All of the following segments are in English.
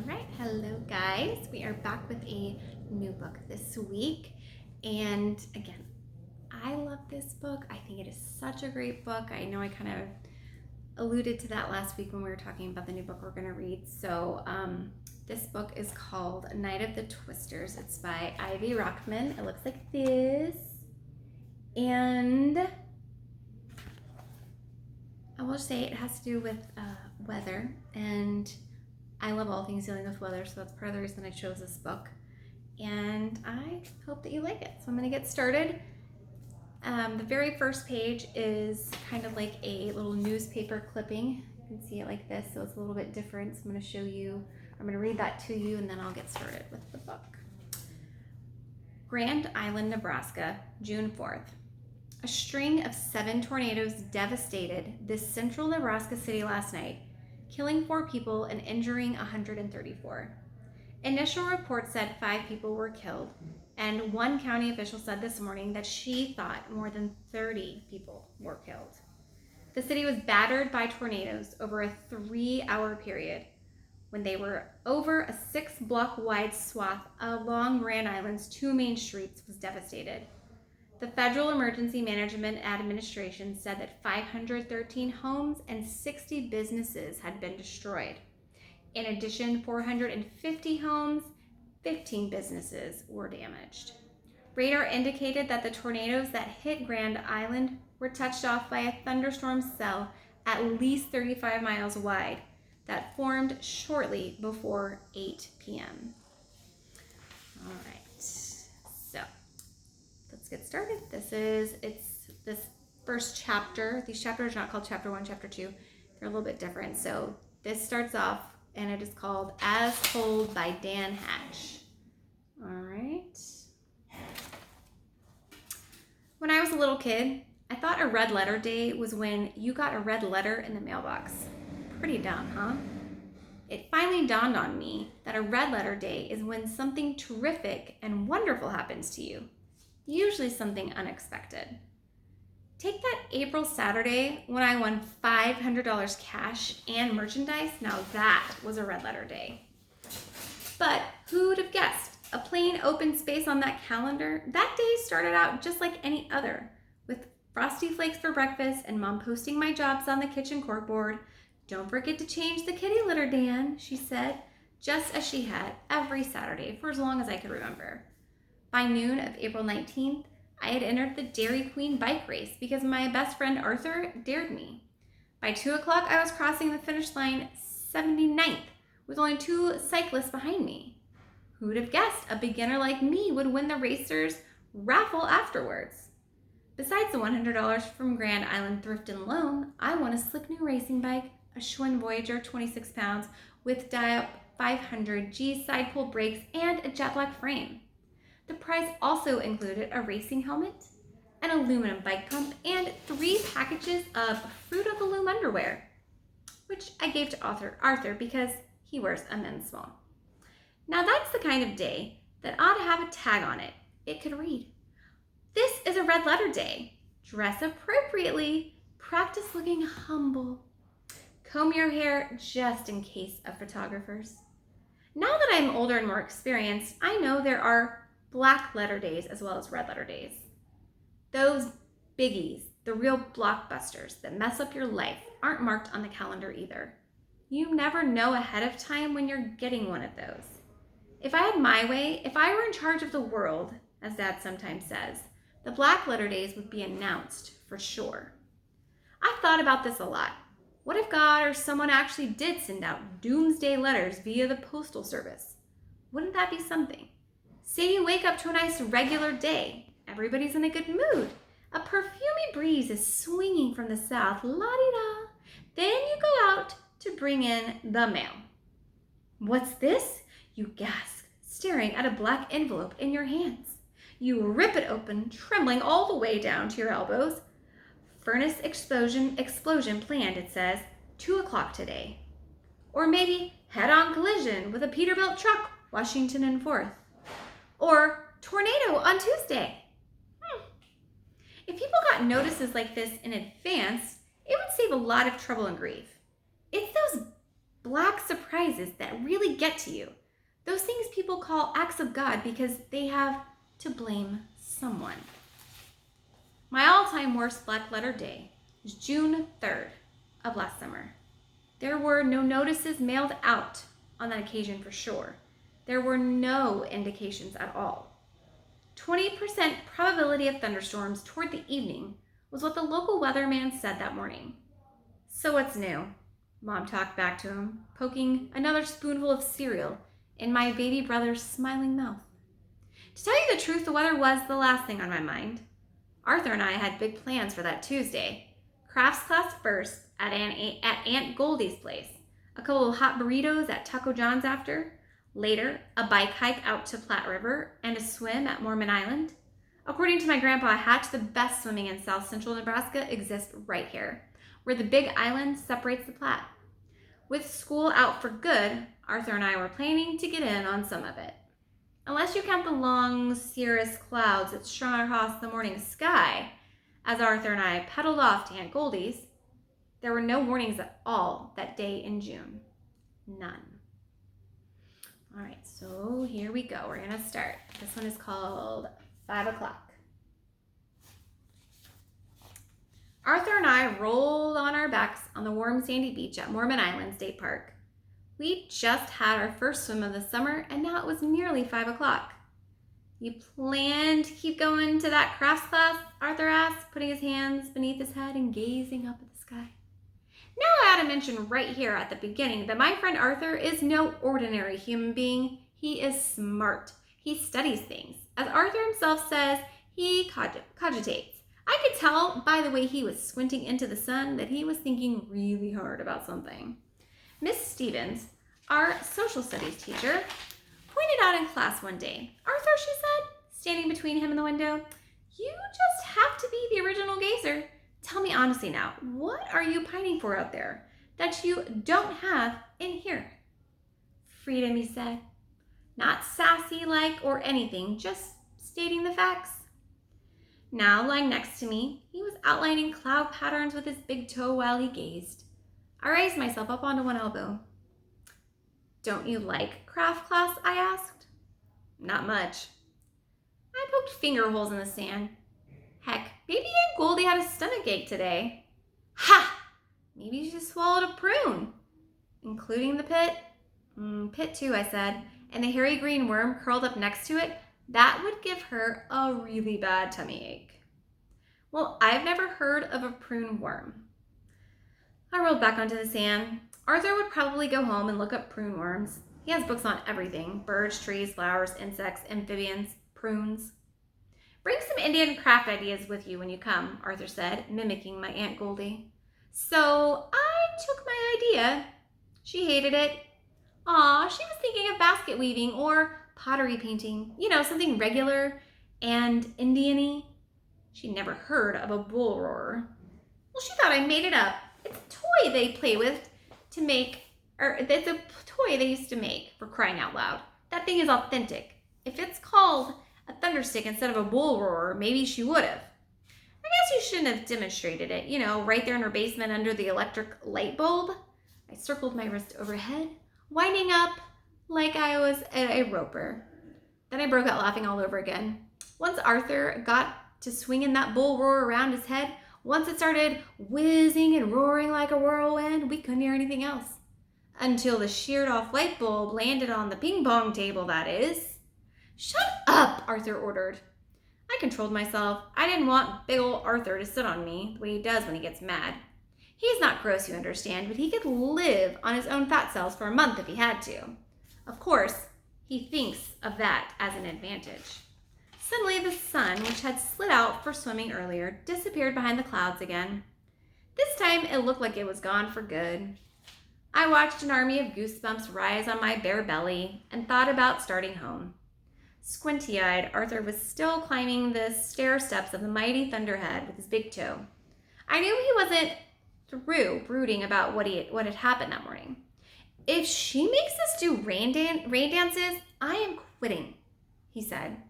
right, hello guys. We are back with a new book this week. And again, I love this book. I think it is such a great book. I know I kind of alluded to that last week when we were talking about the new book we're going to read. So, this book is called Night of the Twisters. It's by Ivy Rockman. It looks like this. And I will say it has to do with weather, and I love all things dealing with weather, so that's part of the reason I chose this book. And I hope that you like it. So I'm going to get started. The very first page is kind of like a little newspaper clipping. You can see it like this, so it's a little bit different. So I'm going to show you, I'm going to read that to you, and then I'll get started with the book. Grand Island, Nebraska, June 4th. A string of 7 tornadoes devastated this central Nebraska city last night, killing 4 people and injuring 134. Initial reports said 5 people were killed, and one county official said this morning that she thought more than 30 people were killed. The city was battered by tornadoes over a 3-hour period when they were over a 6-block wide swath along Grand Island's 2 main streets was devastated. The Federal Emergency Management Administration said that 513 homes and 60 businesses had been destroyed. In addition, 450 homes, 15 businesses were damaged. Radar indicated that the tornadoes that hit Grand Island were touched off by a thunderstorm cell at least 35 miles wide that formed shortly before 8 p.m. All right. So, let's get started. This first chapter. These chapters are not called chapter 1, chapter 2. They're a little bit different. So this starts off and it is called As Told by Dan Hatch. All right. When I was a little kid, I thought a red letter day was when you got a red letter in the mailbox. Pretty dumb, huh? It finally dawned on me that a red letter day is when something terrific and wonderful happens to you. Usually something unexpected. Take that April Saturday when I won $500 cash and merchandise. Now that was a red letter day. But who would have guessed? A plain open space on that calendar, that day started out just like any other, with Frosty Flakes for breakfast and Mom posting my jobs on the kitchen corkboard. Don't forget to change the kitty litter, Dan, she said, just as she had every Saturday for as long as I could remember. By noon of April 19th, I had entered the Dairy Queen bike race because my best friend Arthur dared me. By 2 o'clock, I was crossing the finish line 79th with only 2 cyclists behind me. Who would have guessed a beginner like me would win the racer's raffle afterwards? Besides the $100 from Grand Island Thrift and Loan, I won a slick new racing bike, a Schwinn Voyager 26 pounds with Diop 500 G side pull brakes and a jet black frame. The prize also included a racing helmet, an aluminum bike pump, and 3 packages of Fruit of the Loom underwear, which I gave to Arthur because he wears a men's small. Now that's the kind of day that ought to have a tag on it. It could read, "This is a red letter day. Dress appropriately. Practice looking humble. Comb your hair just in case of photographers." Now that I'm older and more experienced, I know there are black letter days as well as red letter days. Those biggies, the real blockbusters that mess up your life, aren't marked on the calendar either. You never know ahead of time when you're getting one of those. If I had my way, if I were in charge of the world, as Dad sometimes says, the black letter days would be announced for sure. I've thought about this a lot. What if God or someone actually did send out doomsday letters via the postal service? Wouldn't that be something? Say you wake up to a nice regular day. Everybody's in a good mood. A perfumey breeze is swinging from the south, la-di-da. Then you go out to bring in the mail. What's this? You gasp, staring at a black envelope in your hands. You rip it open, trembling all the way down to your elbows. Furnace explosion planned, it says, 2 o'clock today. Or maybe head-on collision with a Peterbilt truck, Washington and Forth. Or tornado on Tuesday. If people got notices like this in advance, it would save a lot of trouble and grief. It's those Black surprises that really get to you. Those things people call acts of God because they have to blame someone. My all-time worst black letter day was June 3rd of last summer. There were no notices mailed out on that occasion for sure. There were no indications at all. 20% probability of thunderstorms toward the evening was what the local weatherman said that morning. So what's new? Mom talked back to him, poking another spoonful of cereal in my baby brother's smiling mouth. To tell you the truth, the weather was the last thing on my mind. Arthur and I had big plans for that Tuesday. Crafts class first at Aunt Goldie's place. A couple of hot burritos at Taco John's after. Later, a bike hike out to Platte River and a swim at Mormon Island. According to my grandpa Hatch, the best swimming in south central Nebraska exists right here, where the big island separates the Platte. With school out for good, Arthur and I were planning to get in on some of it. Unless you count the long, cirrus clouds that strung across the morning sky, as Arthur and I pedaled off to Aunt Goldie's, there were no warnings at all that day in June. None. All right, so here we go. We're going to start. This one is called 5 o'clock. Arthur and I rolled on our backs on the warm sandy beach at Mormon Island State Park. We just had our first swim of the summer, and now it was nearly 5 o'clock. You plan to keep going to that crafts class? Arthur asked, putting his hands beneath his head and gazing up at the sky. Now I ought to mention right here at the beginning that my friend Arthur is no ordinary human being. He is smart. He studies things. As Arthur himself says, he cogitates. I could tell by the way he was squinting into the sun that he was thinking really hard about something. Miss Stevens, our social studies teacher, pointed out in class one day, "Arthur," she said, standing between him and the window, "you just have to be the original gazer. Tell me honestly now, what are you pining for out there that you don't have in here?" "Freedom," he said. Not sassy like or anything, just stating the facts. Now, lying next to me, he was outlining cloud patterns with his big toe while he gazed. I raised myself up onto one elbow. "Don't you like craft class?" I asked. "Not much." I poked finger holes in the sand. Heck, maybe Aunt Goldie had a stomach ache today. Ha! Maybe she swallowed a prune. "Including the pit?" Pit too," I said, "and the hairy green worm curled up next to it. That would give her a really bad tummy ache." "Well, I've never heard of a prune worm." I rolled back onto the sand. Arthur would probably go home and look up prune worms. He has books on everything: birds, trees, flowers, insects, amphibians, prunes. "Bring some Indian craft ideas with you when you come," Arthur said, mimicking my Aunt Goldie. So I took my idea. She hated it. Aw, she was thinking of basket weaving or pottery painting. Something regular and Indian-y. She'd never heard of a bull roarer. Well, she thought I made it up. It's a toy they play with to make, or it's a toy they used to make, for crying out loud. That thing is authentic. If it's called a thunderstick instead of a bull roarer, maybe she would have. I guess you shouldn't have demonstrated it, right there in her basement under the electric light bulb. I circled my wrist overhead, winding up like I was a roper. Then I broke out laughing all over again. Once Arthur got to swinging that bull roarer around his head, once it started whizzing and roaring like a whirlwind, we couldn't hear anything else. Until the sheared off light bulb landed on the ping pong table, that is. "Shut up," Arthur ordered. I controlled myself. I didn't want big ol' Arthur to sit on me the way he does when he gets mad. He's not gross, you understand, but he could live on his own fat cells for a month if he had to. Of course, he thinks of that as an advantage. Suddenly, the sun, which had slid out for swimming earlier, disappeared behind the clouds again. This time, it looked like it was gone for good. I watched an army of goosebumps rise on my bare belly and thought about starting home. Squinty-eyed, Arthur was still climbing the stair steps of the mighty thunderhead with his big toe. I knew he wasn't through brooding about what had happened that morning. "If she makes us do rain dances, I am quitting," he said.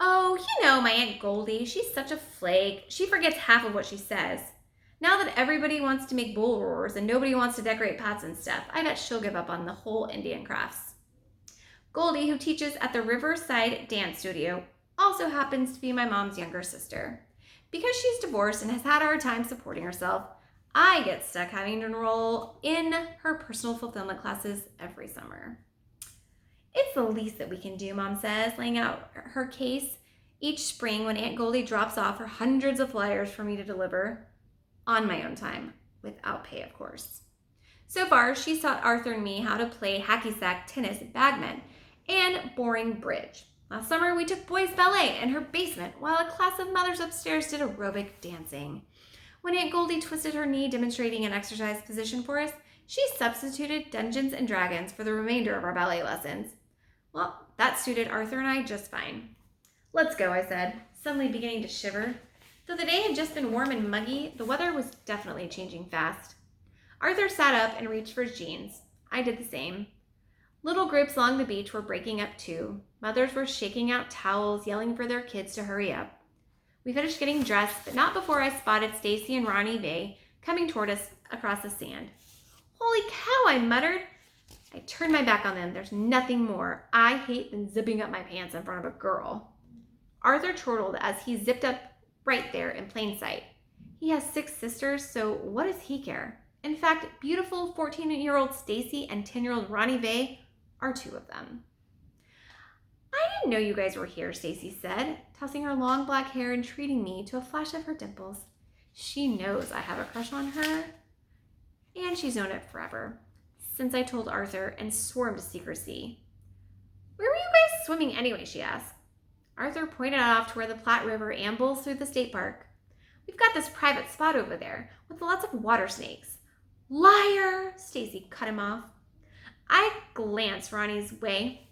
"Oh, my Aunt Goldie, she's such a flake. She forgets half of what she says. Now that everybody wants to make bull roars and nobody wants to decorate pots and stuff, I bet she'll give up on the whole Indian crafts. Goldie, who teaches at the Riverside Dance Studio, also happens to be my mom's younger sister. Because she's divorced and has had a hard time supporting herself, I get stuck having to enroll in her personal fulfillment classes every summer. It's the least that we can do, Mom says, laying out her case each spring when Aunt Goldie drops off her hundreds of flyers for me to deliver on my own time, without pay, of course. So far, she's taught Arthur and me how to play hacky sack, tennis, bagman, and boring bridge. Last summer, we took boys ballet in her basement while a class of mothers upstairs did aerobic dancing. When Aunt Goldie twisted her knee demonstrating an exercise position for us, she substituted Dungeons and Dragons for the remainder of our ballet lessons. Well, that suited Arthur and I just fine. Let's go, I said, suddenly beginning to shiver. Though the day had just been warm and muggy, the weather was definitely changing fast. Arthur sat up and reached for his jeans. I did the same. Little groups along the beach were breaking up too. Mothers were shaking out towels, yelling for their kids to hurry up. We finished getting dressed, but not before I spotted Stacy and Ronnie Vay coming toward us across the sand. Holy cow, I muttered. I turned my back on them. There's nothing more I hate than zipping up my pants in front of a girl. Arthur chortled as he zipped up right there in plain sight. He has 6 sisters, so what does he care? In fact, beautiful 14-year-old Stacy and 10-year-old Ronnie Vay are 2 of them. I didn't know you guys were here, Stacy said, tossing her long black hair and treating me to a flash of her dimples. She knows I have a crush on her, and she's known it forever, since I told Arthur and swore him to secrecy. Where were you guys swimming anyway, she asked. Arthur pointed off to where the Platte River ambles through the state park. We've got this private spot over there with lots of water snakes. Liar! Stacy cut him off. I glanced Ronnie's way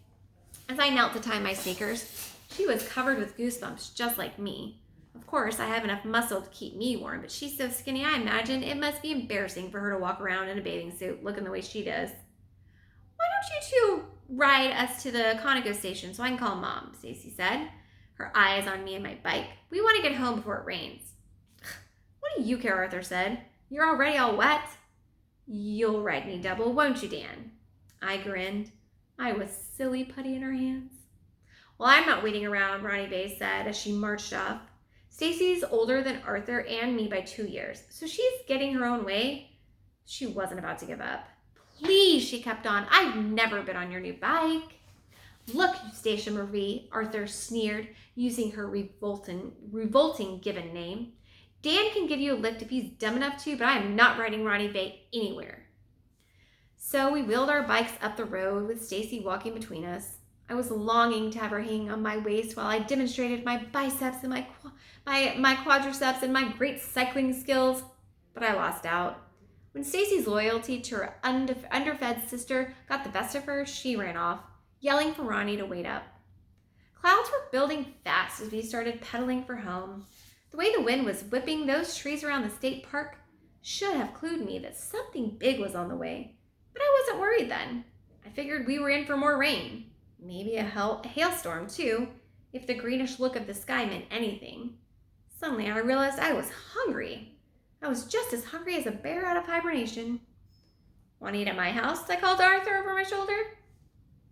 as I knelt to tie my sneakers. She was covered with goosebumps, just like me. Of course, I have enough muscle to keep me warm, but she's so skinny I imagine it must be embarrassing for her to walk around in a bathing suit looking the way she does. Why don't you 2 ride us to the Conoco station so I can call Mom, Stacy said, her eyes on me and my bike. We want to get home before it rains. What do you care, Arthur said. You're already all wet. You'll ride me double, won't you, Dan? I grinned. I was silly putty in her hands. Well, I'm not waiting around, Ronnie Vay said as she marched off. Stacy's older than Arthur and me by 2 years, so she's getting her own way. She wasn't about to give up. Please, she kept on. I've never been on your new bike. Look, Eustacia Marie, Arthur sneered, using her revolting given name. Dan can give you a lift if he's dumb enough to, but I am not riding Ronnie Vay anywhere. So we wheeled our bikes up the road with Stacy walking between us. I was longing to have her hanging on my waist while I demonstrated my biceps and my quadriceps and my great cycling skills, but I lost out. When Stacy's loyalty to her underfed sister got the best of her, she ran off, yelling for Ronnie to wait up. Clouds were building fast as we started pedaling for home. The way the wind was whipping those trees around the state park should have clued me that something big was on the way, but I wasn't worried then. I figured we were in for more rain. Maybe a hailstorm, too, if the greenish look of the sky meant anything. Suddenly, I realized I was hungry. I was just as hungry as a bear out of hibernation. Want to eat at my house? I called Arthur over my shoulder.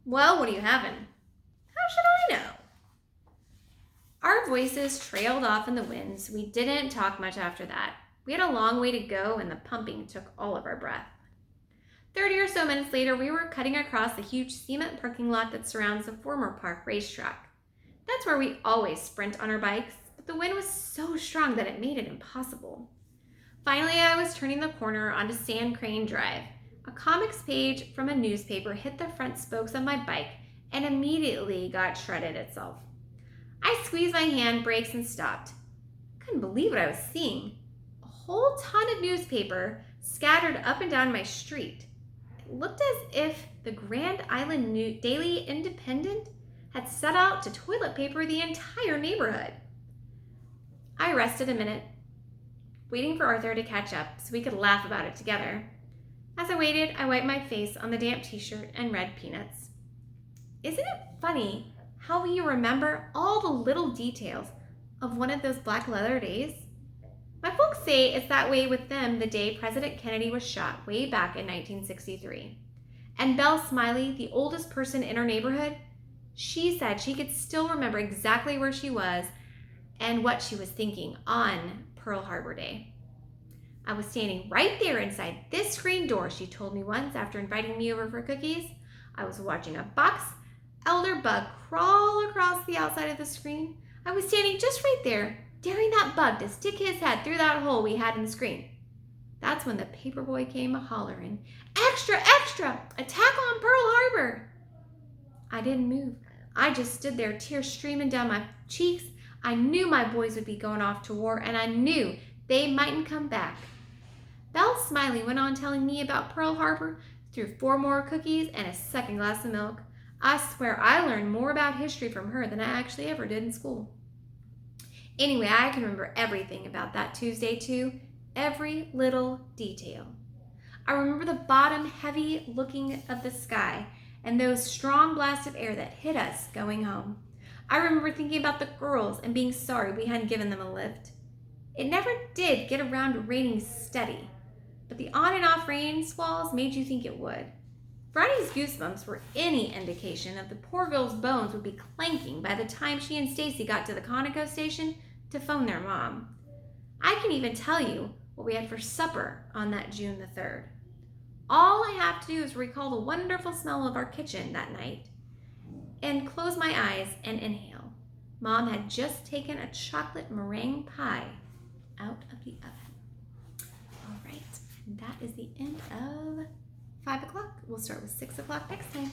Well, what are you having? How should I know? Our voices trailed off in the wind, so we didn't talk much after that. We had a long way to go, and the pumping took all of our breath. 30 or so minutes later, we were cutting across the huge cement parking lot that surrounds the former park racetrack. That's where we always sprint on our bikes, but the wind was so strong that it made it impossible. Finally, I was turning the corner onto Sand Crane Drive. A comics page from a newspaper hit the front spokes of my bike and immediately got shredded itself. I squeezed my handbrakes and stopped. I couldn't believe what I was seeing. A whole ton of newspaper scattered up and down my street. It looked as if the Grand Island Daily Independent had set out to toilet paper the entire neighborhood. I rested a minute, waiting for Arthur to catch up so we could laugh about it together. As I waited, I wiped my face on the damp t-shirt and read Peanuts. Isn't it funny how you remember all the little details of one of those black leather days? My folks say it's that way with them the day President Kennedy was shot way back in 1963. And Belle Smiley, the oldest person in her neighborhood, she said she could still remember exactly where she was and what she was thinking on Pearl Harbor Day. I was standing right there inside this screen door, she told me once after inviting me over for cookies. I was watching a box elder bug crawl across the outside of the screen. I was standing just right there, daring that bug to stick his head through that hole we had in the screen. That's when the paperboy came a-hollering, "Extra, extra! Attack on Pearl Harbor!" I didn't move. I just stood there, tears streaming down my cheeks. I knew my boys would be going off to war, and I knew they mightn't come back. Belle Smiley went on telling me about Pearl Harbor through 4 more cookies and a second glass of milk. I swear I learned more about history from her than I actually ever did in school. Anyway, I can remember everything about that Tuesday too, every little detail. I remember the bottom heavy looking of the sky and those strong blasts of air that hit us going home. I remember thinking about the girls and being sorry we hadn't given them a lift. It never did get around to raining steady, but the on and off rain squalls made you think it would. Friday's goosebumps were any indication of the poor girl's bones would be clanking by the time she and Stacy got to the Conoco station to phone their mom. I can even tell you what we had for supper on that June the 3rd. All I have to do is recall the wonderful smell of our kitchen that night and close my eyes and inhale. Mom had just taken a chocolate meringue pie out of the oven. All right, that is the end of 5 o'clock. We'll start with 6 o'clock next time.